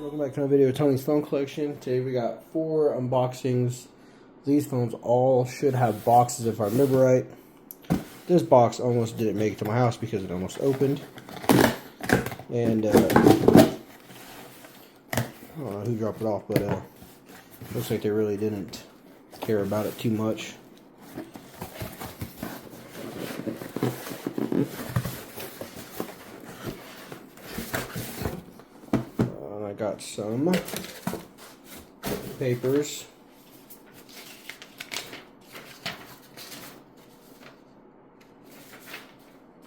Welcome back to another video of Tony's phone collection. Today we got 4 unboxings. These phones all should have boxes if I remember right. This box almost didn't make it to my house because it almost opened. And I don't know who dropped it off, but looks like they really didn't care about it too much. I got some papers.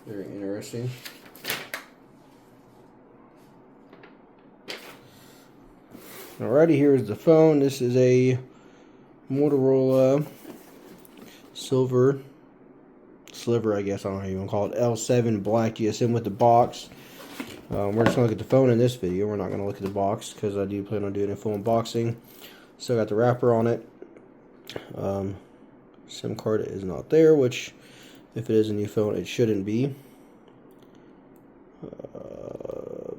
Very interesting. Alrighty, here's the phone. This is a Motorola sliver, I guess, I don't know how you want to call it, L7 black GSM with the box. We're just going to look at the phone in this video. We're not going to look at the box because I do plan on doing a full unboxing. Still got the wrapper on it. SIM card is not there, which if it is a new phone, it shouldn't be.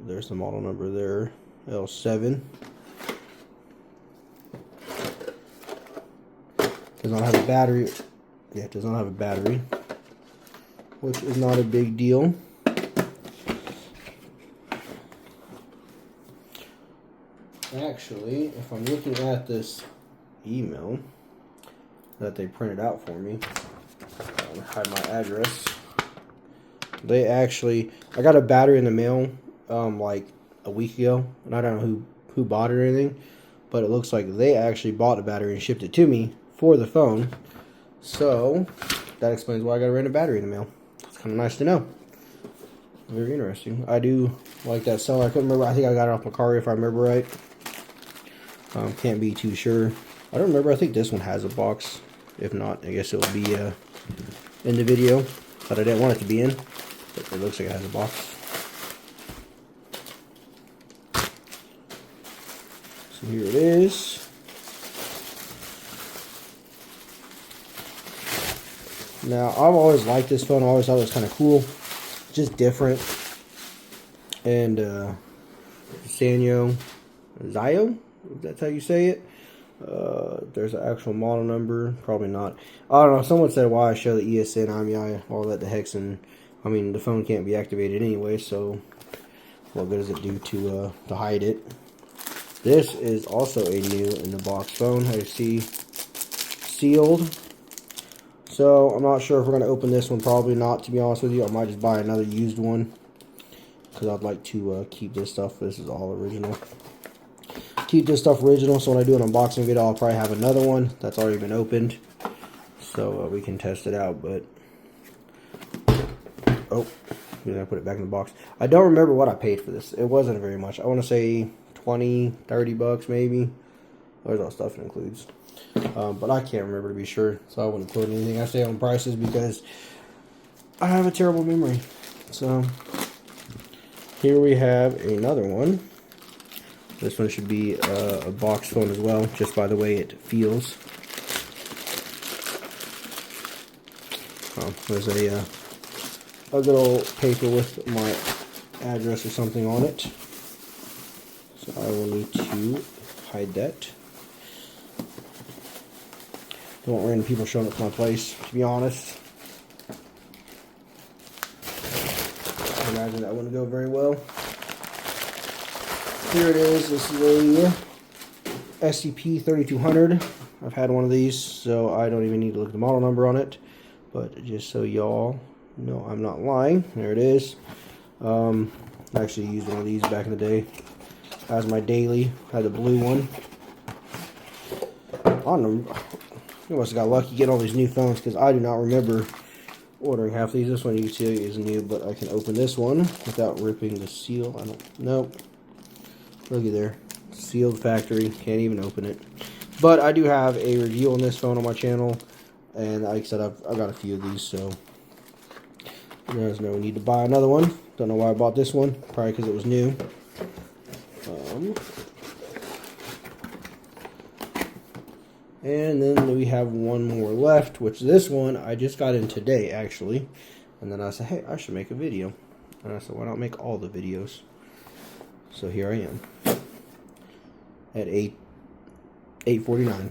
There's the model number there, L7. Does not have a battery. Yeah, it does not have a battery, which is not a big deal. Actually, if I'm looking at this email that they printed out for me, I'll hide my address. They actually, I got a battery in the mail like a week ago, and I don't know who bought it or anything, but it looks like they actually bought a battery and shipped it to me for the phone. So that explains why I got a random battery in the mail. It's kind of nice to know. Very interesting. I do like that seller. I couldn't remember. I think I got it off Macari if I remember right. Can't be too sure. I don't remember. I think this one has a box. If not, I guess it will be in the video. But I didn't want it to be in. But it looks like it has a box. So here it is. Now, I've always liked this phone. I always thought it was kind of cool. Just different. And Sano Z, if that's how you say it. There's an actual model number. Probably not. I don't know. Someone said why I show the ESN, IMEI, all that the hex, and I mean the phone can't be activated anyway. So what good does it do to hide it? This is also a new in the box phone. I see sealed. So I'm not sure if we're gonna open this one. Probably not, to be honest with you. I might just buy another used one because I'd like to keep this stuff. This is all original. Keep this stuff original, so when I do an unboxing video, I'll probably have another one that's already been opened, so we can test it out. But oh, I put it back in the box. I don't remember what I paid for this. It wasn't very much. I want to say 20, 30 bucks maybe. There's all stuff it includes, but I can't remember to be sure, so I wouldn't put anything I say on prices because I have a terrible memory. So here we have another one. This one should be a box phone as well, just by the way it feels. There's a good old paper with my address or something on it. So I will need to hide that. Don't want random people showing up to my place, to be honest. I imagine that wouldn't go very well. Here it is. This is a SCP-3200. I've had one of these, so I don't even need to look at the model number on it. But just so y'all know I'm not lying, there it is. I actually used one of these back in the day as my daily. I had the blue one. I don't know. I must have got lucky getting all these new phones because I do not remember ordering half these. This one you can see is new, but I can open this one without ripping the seal. I don't know. Look at there. Sealed factory. Can't even open it. But I do have a review on this phone on my channel. And like I said, I've got a few of these, so there's no need to buy another one. Don't know why I bought this one. Probably because it was new. And then we have one more left, which this one I just got in today, actually. And then I said, hey, I should make a video. And I said, why not make all the videos? So here I am. at 8:49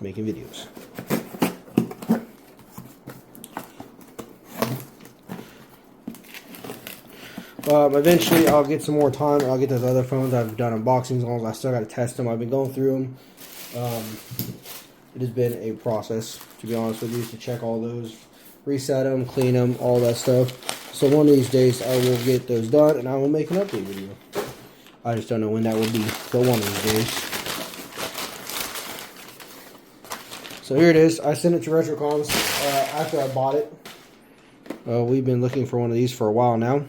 making videos. Eventually, I'll get some more time and I'll get those other phones. I've done unboxings on. I still got to test them. I've been going through them. It has been a process, to be honest with you, to check all those, reset them, clean them, all that stuff. So one of these days, I will get those done and I will make an update video. I just don't know when that will be. So one of these days. So here it is. I sent it to Retrocoms after I bought it. We've been looking for one of these for a while now.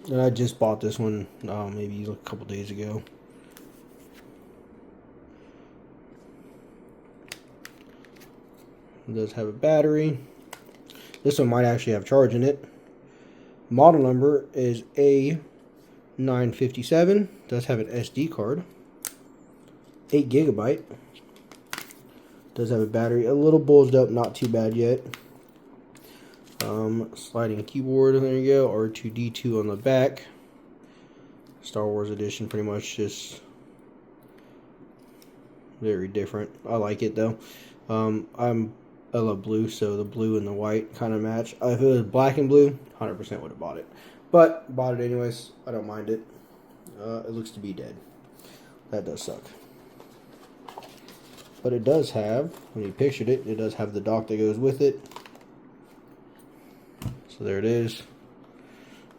And I just bought this one maybe a couple days ago. It does have a battery. This one might actually have charge in it. Model number is A957. Does have an SD card. 8 GB. Does have a battery. A little bulged up, not too bad yet. Sliding keyboard, there you go. R2D2 on the back. Star Wars edition, pretty much just very different. I like it though. I love blue, so the blue and the white kind of match. If it was black and blue, 100% would have bought it. But bought it anyways. I don't mind it. It looks to be dead. That does suck. But it does have, when you pictured it, it does have the dock that goes with it. So there it is.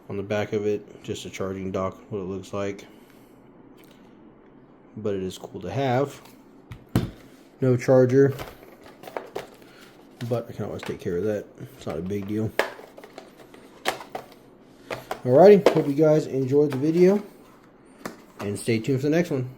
On the back of it, just a charging dock, what it looks like. But it is cool to have. No charger. But I can always take care of that. It's not a big deal. Alrighty, hope you guys enjoyed the video. And stay tuned for the next one.